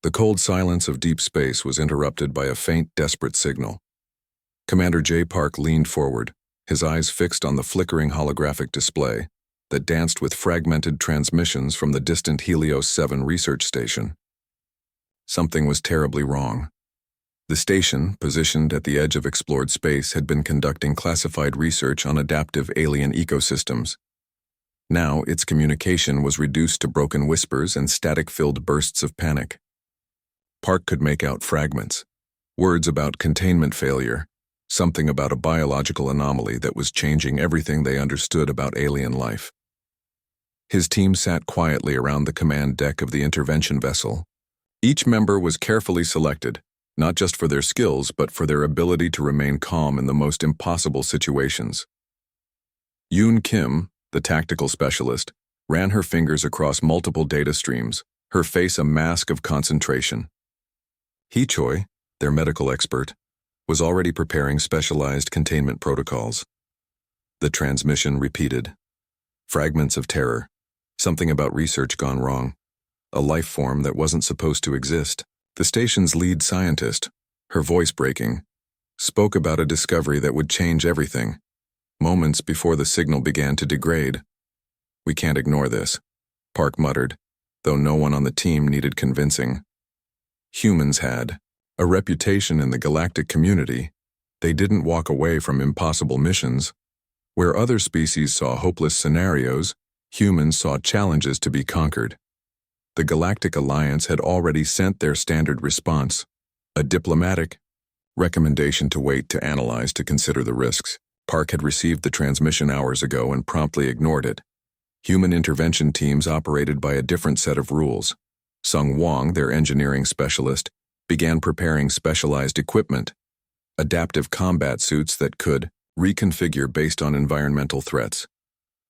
The cold silence of deep space was interrupted by a faint, desperate signal. Commander J. Park leaned forward, his eyes fixed on the flickering holographic display that danced with fragmented transmissions from the distant Helios 7 research station. Something was terribly wrong. The station, positioned at the edge of explored space, had been conducting classified research on adaptive alien ecosystems. Now, its communication was reduced to broken whispers and static-filled bursts of panic. Park could make out fragments, words about containment failure, something about a biological anomaly that was changing everything they understood about alien life. His team sat quietly around the command deck of the intervention vessel. Each member was carefully selected, not just for their skills, but for their ability to remain calm in the most impossible situations. Yoon Kim, the tactical specialist, ran her fingers across multiple data streams, her face a mask of concentration. Hee Choi, their medical expert, was already preparing specialized containment protocols. The transmission repeated. Fragments of terror. Something about research gone wrong. A life form that wasn't supposed to exist. The station's lead scientist, her voice breaking, spoke about a discovery that would change everything, moments before the signal began to degrade. "We can't ignore this," Park muttered, though no one on the team needed convincing. Humans had a reputation in the galactic community. They didn't walk away from impossible missions. Where other species saw hopeless scenarios, humans saw challenges to be conquered. The Galactic Alliance had already sent their standard response, a diplomatic recommendation to wait to analyze to consider the risks. Park had received the transmission hours ago and promptly ignored it. Human intervention teams operated by a different set of rules. Sung Wong, their engineering specialist, began preparing specialized equipment, adaptive combat suits that could reconfigure based on environmental threats,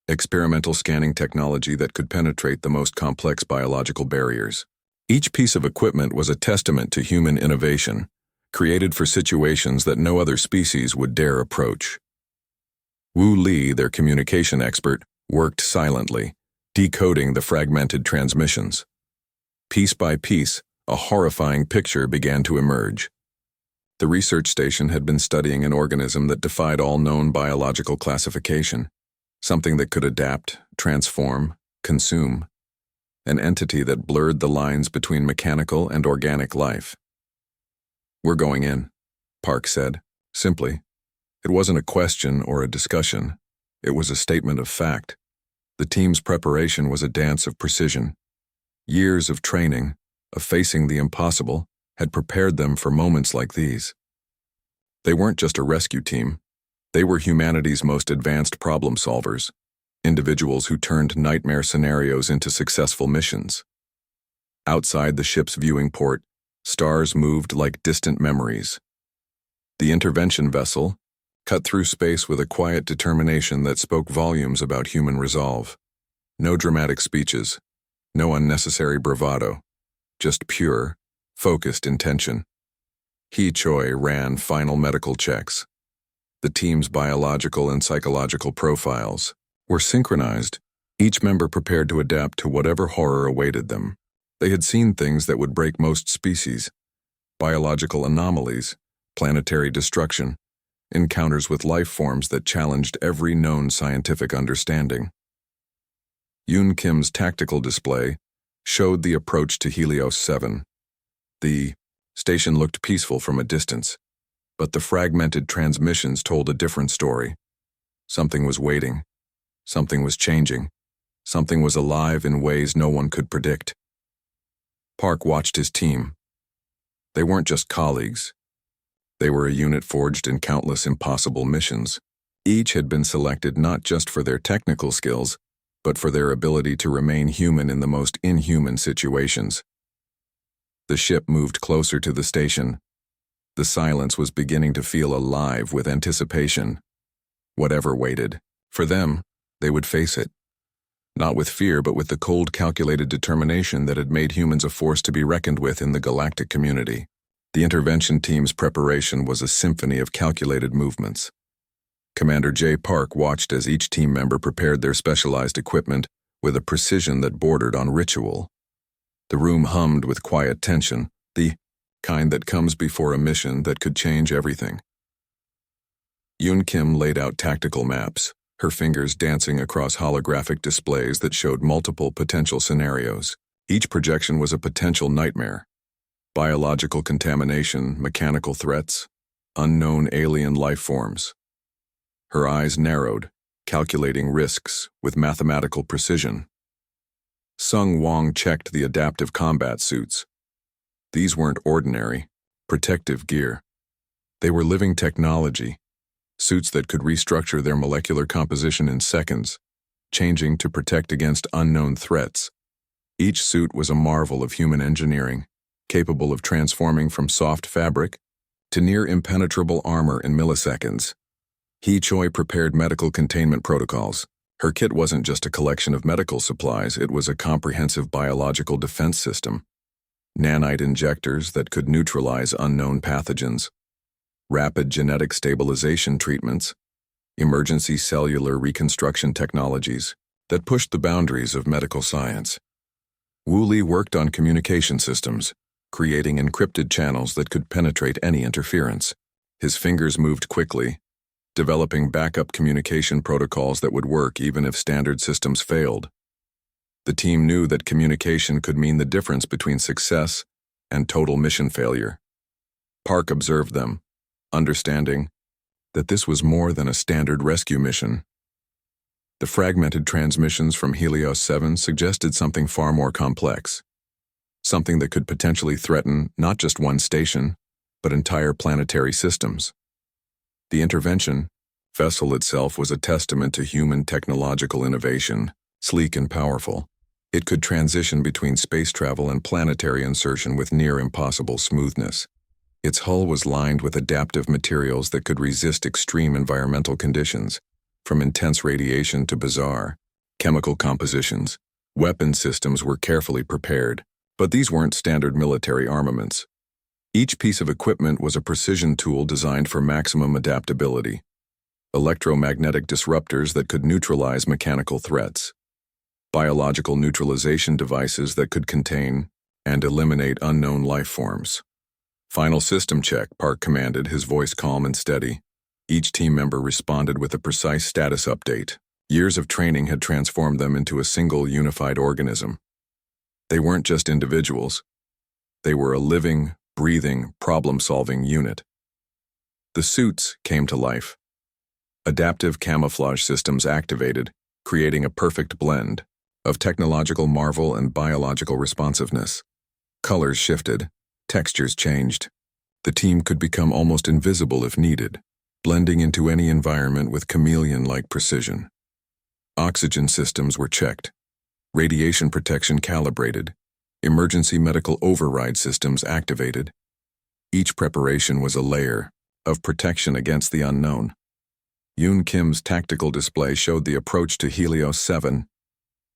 experimental scanning technology that could penetrate the most complex biological barriers. Each piece of equipment was a testament to human innovation, created for situations that no other species would dare approach. Wu Li, their communication expert, worked silently, decoding the fragmented transmissions. Piece by piece, a horrifying picture began to emerge. The research station had been studying an organism that defied all known biological classification, something that could adapt, transform, consume, an entity that blurred the lines between mechanical and organic life. "We're going in," Park said, simply. It wasn't a question or a discussion. It was a statement of fact. The team's preparation was a dance of precision. Years of training, of facing the impossible, had prepared them for moments like these. They weren't just a rescue team. They were humanity's most advanced problem solvers, individuals who turned nightmare scenarios into successful missions. Outside the ship's viewing port, stars moved like distant memories. The intervention vessel cut through space with a quiet determination that spoke volumes about human resolve. No dramatic speeches, no unnecessary bravado, just pure, focused intention. Hee Choi ran final medical checks. The team's biological and psychological profiles were synchronized, each member prepared to adapt to whatever horror awaited them. They had seen things that would break most species: biological anomalies, planetary destruction, encounters with life forms that challenged every known scientific understanding. Yoon Kim's tactical display showed the approach to Helios 7. The station looked peaceful from a distance, but the fragmented transmissions told a different story. Something was waiting. Something was changing. Something was alive in ways no one could predict. Park watched his team. They weren't just colleagues. They were a unit forged in countless impossible missions. Each had been selected not just for their technical skills, but for their ability to remain human in the most inhuman situations. The ship moved closer to the station. The silence was beginning to feel alive with anticipation. Whatever waited, for them, they would face it. Not with fear, but with the cold, calculated determination that had made humans a force to be reckoned with in the galactic community. The intervention team's preparation was a symphony of calculated movements. Commander J. Park watched as each team member prepared their specialized equipment with a precision that bordered on ritual. The room hummed with quiet tension, the kind that comes before a mission that could change everything. Yoon Kim laid out tactical maps, her fingers dancing across holographic displays that showed multiple potential scenarios. Each projection was a potential nightmare. Biological contamination, mechanical threats, unknown alien life forms. Her eyes narrowed, calculating risks with mathematical precision. Sung Wong checked the adaptive combat suits. These weren't ordinary, protective gear. They were living technology, suits that could restructure their molecular composition in seconds, changing to protect against unknown threats. Each suit was a marvel of human engineering, capable of transforming from soft fabric to near impenetrable armor in milliseconds. Hee Choi prepared medical containment protocols. Her kit wasn't just a collection of medical supplies, it was a comprehensive biological defense system. Nanite injectors that could neutralize unknown pathogens, rapid genetic stabilization treatments, emergency cellular reconstruction technologies that pushed the boundaries of medical science. Wu Li worked on communication systems, creating encrypted channels that could penetrate any interference. His fingers moved quickly, developing backup communication protocols that would work even if standard systems failed. The team knew that communication could mean the difference between success and total mission failure. Park observed them, understanding that this was more than a standard rescue mission. The fragmented transmissions from Helios 7 suggested something far more complex, something that could potentially threaten not just one station, but entire planetary systems. The intervention vessel itself was a testament to human technological innovation, sleek and powerful. It could transition between space travel and planetary insertion with near impossible smoothness. Its hull was lined with adaptive materials that could resist extreme environmental conditions, from intense radiation to bizarre chemical compositions. Weapon systems were carefully prepared, but these weren't standard military armaments. Each piece of equipment was a precision tool designed for maximum adaptability. Electromagnetic disruptors that could neutralize mechanical threats. Biological neutralization devices that could contain and eliminate unknown life forms. Final system check, Park commanded, his voice calm and steady. Each team member responded with a precise status update. Years of training had transformed them into a single unified organism. They weren't just individuals. They were a living, breathing, problem-solving unit. The suits came to life. Adaptive camouflage systems activated, creating a perfect blend of technological marvel and biological responsiveness. Colors shifted, textures changed. The team could become almost invisible if needed, blending into any environment with chameleon-like precision. Oxygen systems were checked, radiation protection calibrated, emergency medical override systems activated. Each preparation was a layer of protection against the unknown. Yoon Kim's tactical display showed the approach to Helios 7.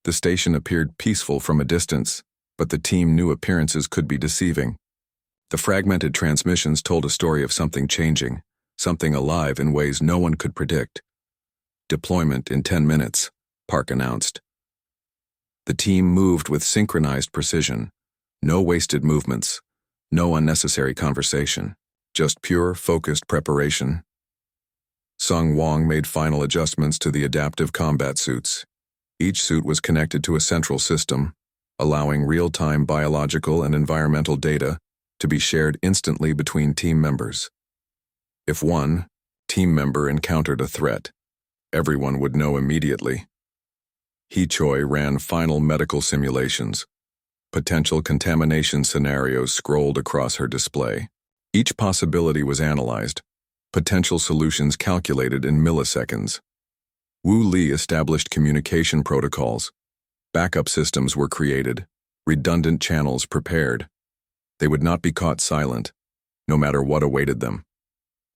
The station appeared peaceful from a distance, but the team knew appearances could be deceiving. The fragmented transmissions told a story of something changing, something alive in ways no one could predict. Deployment in 10 minutes, Park announced. The team moved with synchronized precision. No wasted movements, no unnecessary conversation, just pure, focused preparation. Sung Wong made final adjustments to the adaptive combat suits. Each suit was connected to a central system, allowing real-time biological and environmental data to be shared instantly between team members. If one team member encountered a threat, everyone would know immediately. Hee Choi ran final medical simulations. Potential contamination scenarios scrolled across her display. Each possibility was analyzed, potential solutions calculated in milliseconds. Wu Li established communication protocols. Backup systems were created, redundant channels prepared. They would not be caught silent, no matter what awaited them.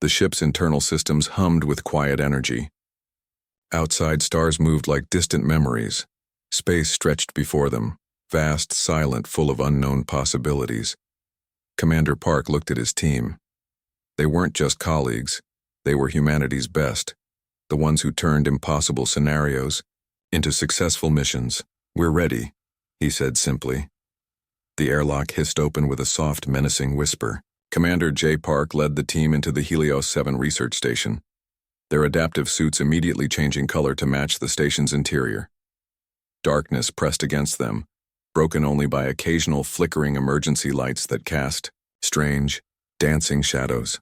The ship's internal systems hummed with quiet energy. Outside, stars moved like distant memories. Space stretched before them, vast, silent, full of unknown possibilities. Commander Park looked at his team. They weren't just colleagues, they were humanity's best, the ones who turned impossible scenarios into successful missions. "We're ready," he said simply. The airlock hissed open with a soft, menacing whisper. Commander J. Park led the team into the Helios 7 research station, their adaptive suits immediately changing color to match the station's interior. Darkness pressed against them, broken only by occasional flickering emergency lights that cast strange, dancing shadows.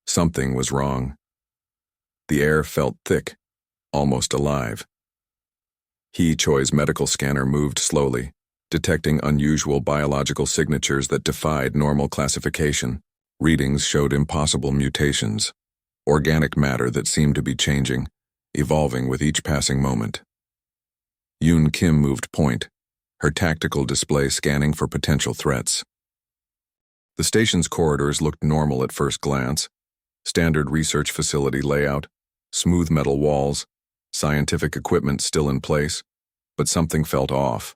Something was wrong. The air felt thick, almost alive. HFY's medical scanner moved slowly, detecting unusual biological signatures that defied normal classification. Readings showed impossible mutations, organic matter that seemed to be changing, evolving with each passing moment. Yoon Kim moved point, her tactical display scanning for potential threats. The station's corridors looked normal at first glance. Standard research facility layout, smooth metal walls, scientific equipment still in place, but something felt off.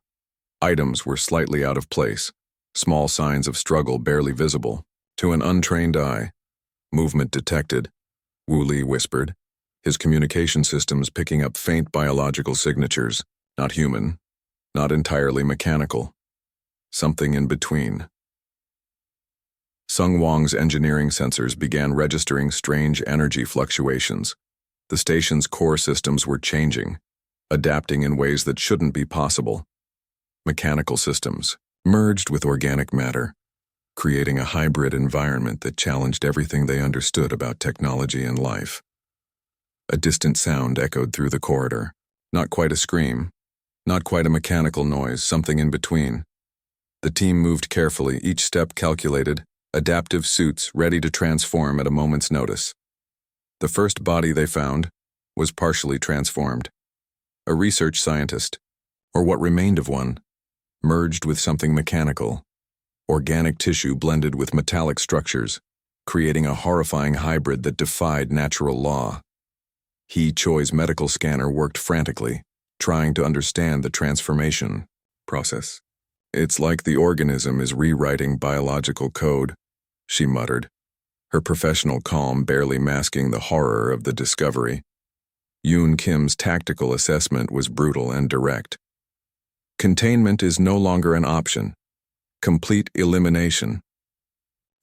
Items were slightly out of place, small signs of struggle barely visible. To an untrained eye, movement detected, Wu Li whispered, his communication systems picking up faint biological signatures, not human, not entirely mechanical. Something in between. Sung Wang's engineering sensors began registering strange energy fluctuations. The station's core systems were changing, adapting in ways that shouldn't be possible. Mechanical systems merged with organic matter, creating a hybrid environment that challenged everything they understood about technology and life. A distant sound echoed through the corridor. Not quite a scream, not quite a mechanical noise, something in between. The team moved carefully, each step calculated, adaptive suits ready to transform at a moment's notice. The first body they found was partially transformed. A research scientist, or what remained of one, merged with something mechanical. Organic tissue blended with metallic structures, creating a horrifying hybrid that defied natural law. HFY's medical scanner worked frantically, trying to understand the transformation process. It's like the organism is rewriting biological code, she muttered, her professional calm barely masking the horror of the discovery. Yoon Kim's tactical assessment was brutal and direct. Containment is no longer an option. Complete elimination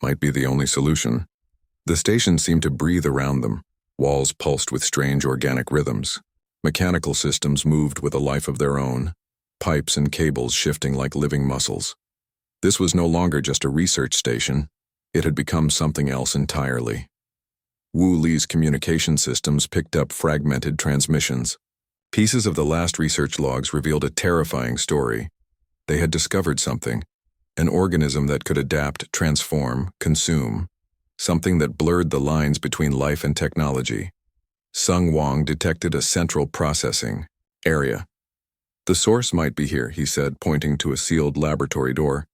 might be the only solution. The station seemed to breathe around them, walls pulsed with strange organic rhythms. Mechanical systems moved with a life of their own, pipes and cables shifting like living muscles. This was no longer just a research station. It had become something else entirely. Wu Li's communication systems picked up fragmented transmissions. Pieces of the last research logs revealed a terrifying story. They had discovered something, an organism that could adapt, transform, consume, something that blurred the lines between life and technology. Sung Wang detected a central processing area. The source might be here, he said, pointing to a sealed laboratory door.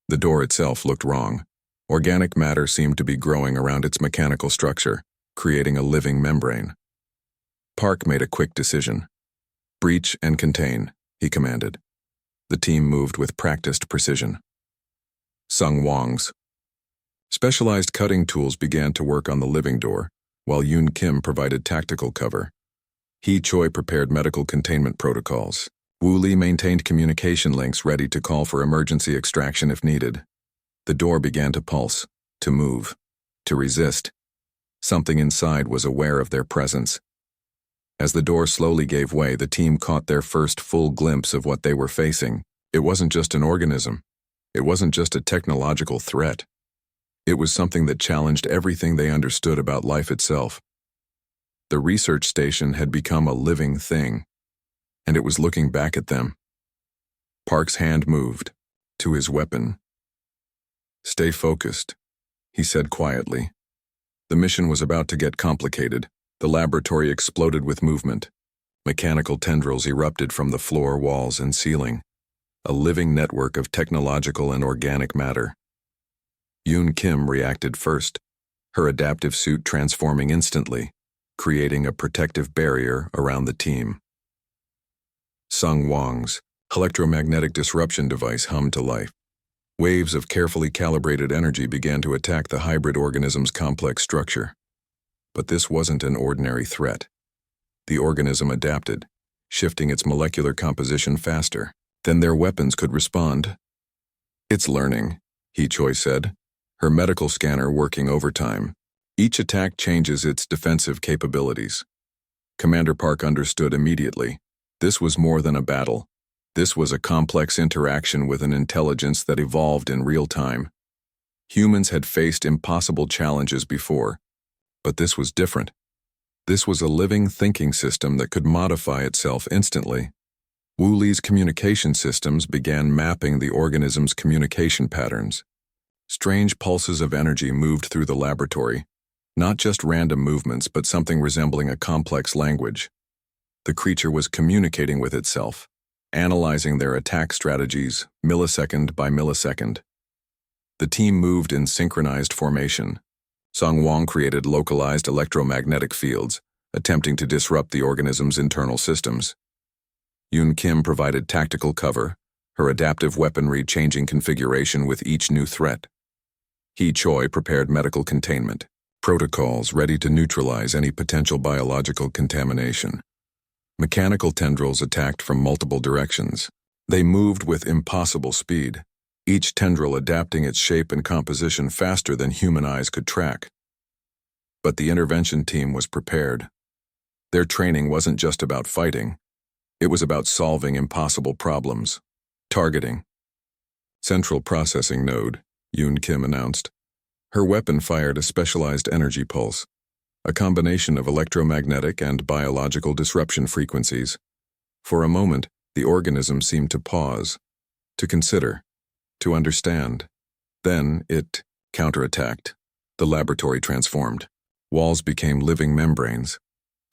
The door itself looked wrong. Organic matter seemed to be growing around its mechanical structure, creating a living membrane. Park made a quick decision. Breach and contain, he commanded. The team moved with practiced precision. Sung Wang's specialized cutting tools began to work on the living door, while Yoon Kim provided tactical cover. HFY prepared medical containment protocols. Wu Li maintained communication links ready to call for emergency extraction if needed. The door began to pulse, to move, to resist. Something inside was aware of their presence. As the door slowly gave way, the team caught their first full glimpse of what they were facing. It wasn't just an organism. It wasn't just a technological threat. It was something that challenged everything they understood about life itself. The research station had become a living thing, and it was looking back at them. Park's hand moved to his weapon. "Stay focused," he said quietly. The mission was about to get complicated. The laboratory exploded with movement. Mechanical tendrils erupted from the floor, walls, and ceiling. A living network of technological and organic matter. Yoon Kim reacted first, her adaptive suit transforming instantly, creating a protective barrier around the team. Sung Wang's electromagnetic disruption device hummed to life. Waves of carefully calibrated energy began to attack the hybrid organism's complex structure. But this wasn't an ordinary threat. The organism adapted, shifting its molecular composition faster than their weapons could respond. It's learning, He-Choi said, her medical scanner working overtime. Each attack changes its defensive capabilities. Commander Park understood immediately. This was more than a battle. This was a complex interaction with an intelligence that evolved in real time. Humans had faced impossible challenges before, but this was different. This was a living thinking system that could modify itself instantly. Wu Li's communication systems began mapping the organism's communication patterns. Strange pulses of energy moved through the laboratory, not just random movements but something resembling a complex language. The creature was communicating with itself, analyzing their attack strategies millisecond by millisecond. The team moved in synchronized formation. Sung Wong created localized electromagnetic fields, attempting to disrupt the organism's internal systems. Yoon Kim provided tactical cover, her adaptive weaponry changing configuration with each new threat. He Choi prepared medical containment, protocols ready to neutralize any potential biological contamination. Mechanical tendrils attacked from multiple directions. They moved with impossible speed, each tendril adapting its shape and composition faster than human eyes could track. But the intervention team was prepared. Their training wasn't just about fighting. It was about solving impossible problems. Targeting. Central processing node, Yoon Kim announced. Her weapon fired a specialized energy pulse, a combination of electromagnetic and biological disruption frequencies. For a moment, the organism seemed to pause, to consider, to understand. Then it counterattacked. The laboratory transformed. Walls became living membranes.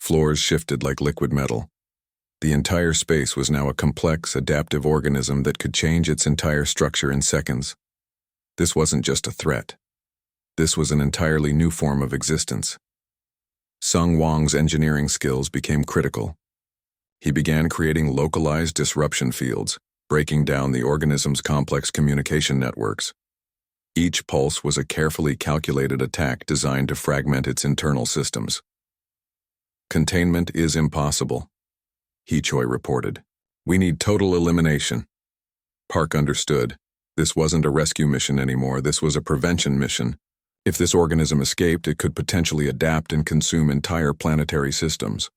Floors shifted like liquid metal. The entire space was now a complex, adaptive organism that could change its entire structure in seconds. This wasn't just a threat. This was an entirely new form of existence. Sung Wong's engineering skills became critical. He began creating localized disruption fields, breaking down the organism's complex communication networks. Each pulse was a carefully calculated attack designed to fragment its internal systems. Containment is impossible, He Choi reported. We need total elimination. Park understood. This wasn't a rescue mission anymore, this was a prevention mission. If this organism escaped, it could potentially adapt and consume entire planetary systems.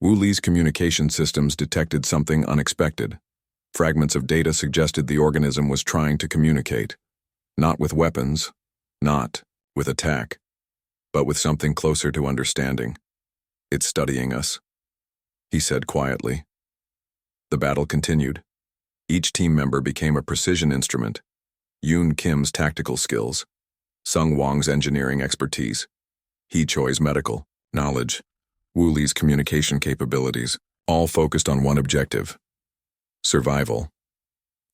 Wu Li's communication systems detected something unexpected. Fragments of data suggested the organism was trying to communicate. Not with weapons, not with attack, but with something closer to understanding. It's studying us, he said quietly. The battle continued. Each team member became a precision instrument. Yoon Kim's tactical skills, Sung Wong's engineering expertise, He Choi's medical knowledge, Wu Li's communication capabilities, all focused on one objective: survival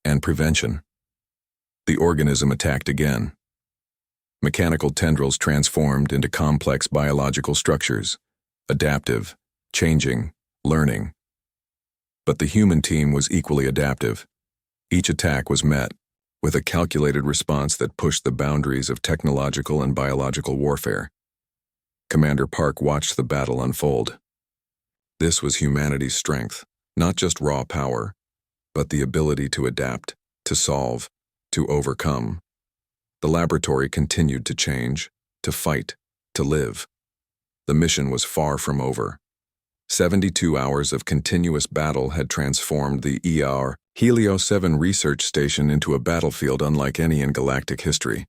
and prevention. The organism attacked again. Mechanical tendrils transformed into complex biological structures, adaptive, changing, learning. But the human team was equally adaptive. Each attack was met with a calculated response that pushed the boundaries of technological and biological warfare. Commander Park watched the battle unfold. This was humanity's strength, not just raw power, but the ability to adapt, to solve, to overcome. The laboratory continued to change, to fight, to live. The mission was far from over. 72 hours of continuous battle had transformed the Helio 7 research station into a battlefield unlike any in galactic history.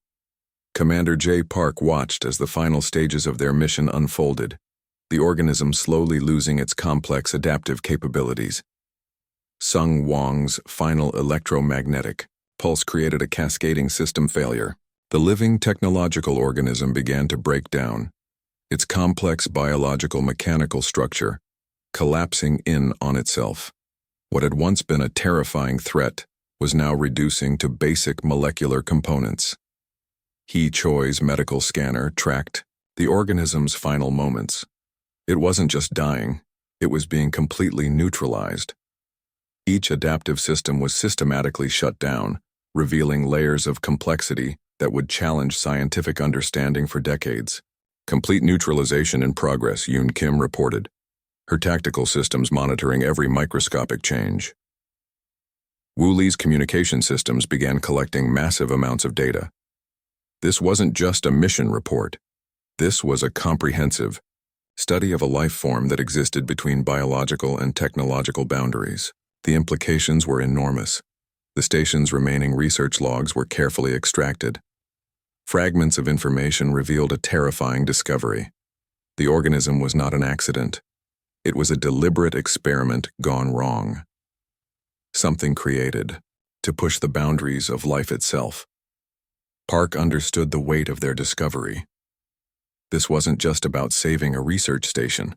Commander J. Park watched as the final stages of their mission unfolded, the organism slowly losing its complex adaptive capabilities. Sung Wong's final electromagnetic pulse created a cascading system failure. The living technological organism began to break down, its complex biological mechanical structure collapsing in on itself. What had once been a terrifying threat was now reducing to basic molecular components. He Choi's medical scanner tracked the organism's final moments. It wasn't just dying, it was being completely neutralized. Each adaptive system was systematically shut down, revealing layers of complexity that would challenge scientific understanding for decades. Complete neutralization in progress, Yoon Kim reported, her tactical systems monitoring every microscopic change. Woolley's communication systems began collecting massive amounts of data. This wasn't just a mission report. This was a comprehensive study of a life form that existed between biological and technological boundaries. The implications were enormous. The station's remaining research logs were carefully extracted. Fragments of information revealed a terrifying discovery. The organism was not an accident. It was a deliberate experiment gone wrong. Something created to push the boundaries of life itself. Park understood the weight of their discovery. This wasn't just about saving a research station.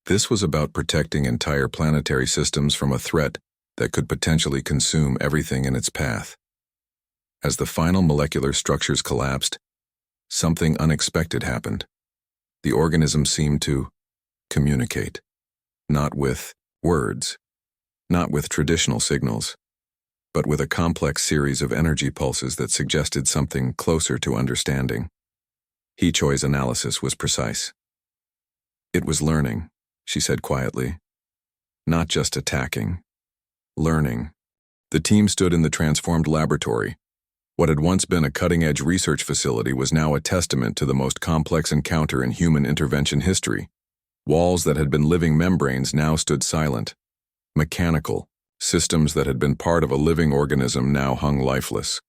This was about protecting entire planetary systems from a threat that could potentially consume everything in its path. As the final molecular structures collapsed, something unexpected happened. The organism seemed to communicate, not with words, not with traditional signals, but with a complex series of energy pulses that suggested something closer to understanding. HFY's analysis was precise. It was learning, she said quietly. Not just attacking. Learning. The team stood in the transformed laboratory. What had once been a cutting-edge research facility was now a testament to the most complex encounter in human intervention history. Walls that had been living membranes now stood silent. Mechanical. Systems that had been part of a living organism now hung lifeless.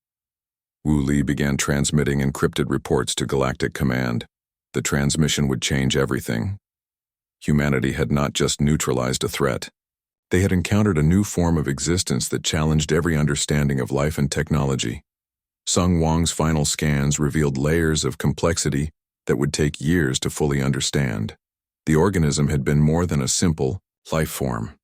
Woolley began transmitting encrypted reports to Galactic Command. The transmission would change everything. Humanity had not just neutralized a threat. They had encountered a new form of existence that challenged every understanding of life and technology. Sung Wang's final scans revealed layers of complexity that would take years to fully understand. The organism had been more than a simple life form.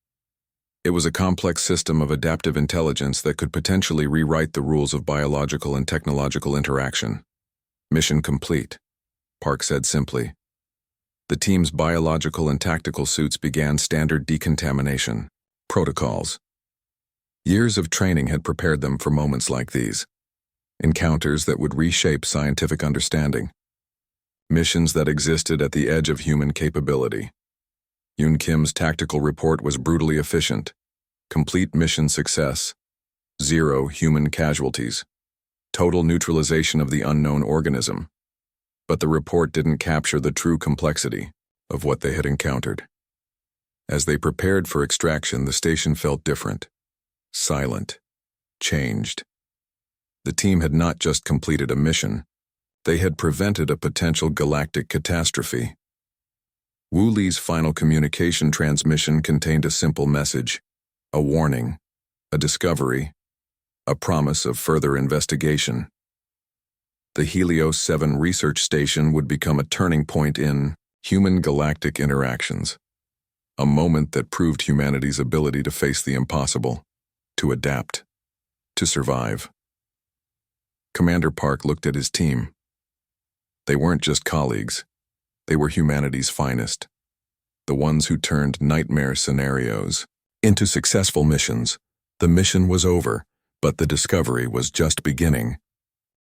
It was a complex system of adaptive intelligence that could potentially rewrite the rules of biological and technological interaction. Mission complete, Park said simply. The team's biological and tactical suits began standard decontamination protocols. Years of training had prepared them for moments like these. Encounters that would reshape scientific understanding. Missions that existed at the edge of human capability. Yoon Kim's tactical report was brutally efficient. Complete mission success. 0 human casualties. Total neutralization of the unknown organism. But the report didn't capture the true complexity of what they had encountered. As they prepared for extraction, the station felt different. Silent. Changed. The team had not just completed a mission. They had prevented a potential galactic catastrophe. Woolley's final communication transmission contained a simple message, a warning, a discovery, a promise of further investigation. The Helios 7 research station would become a turning point in human-galactic interactions, a moment that proved humanity's ability to face the impossible, to adapt, to survive. Commander Park looked at his team. They weren't just colleagues. They were humanity's finest. The ones who turned nightmare scenarios into successful missions. The mission was over, but the discovery was just beginning.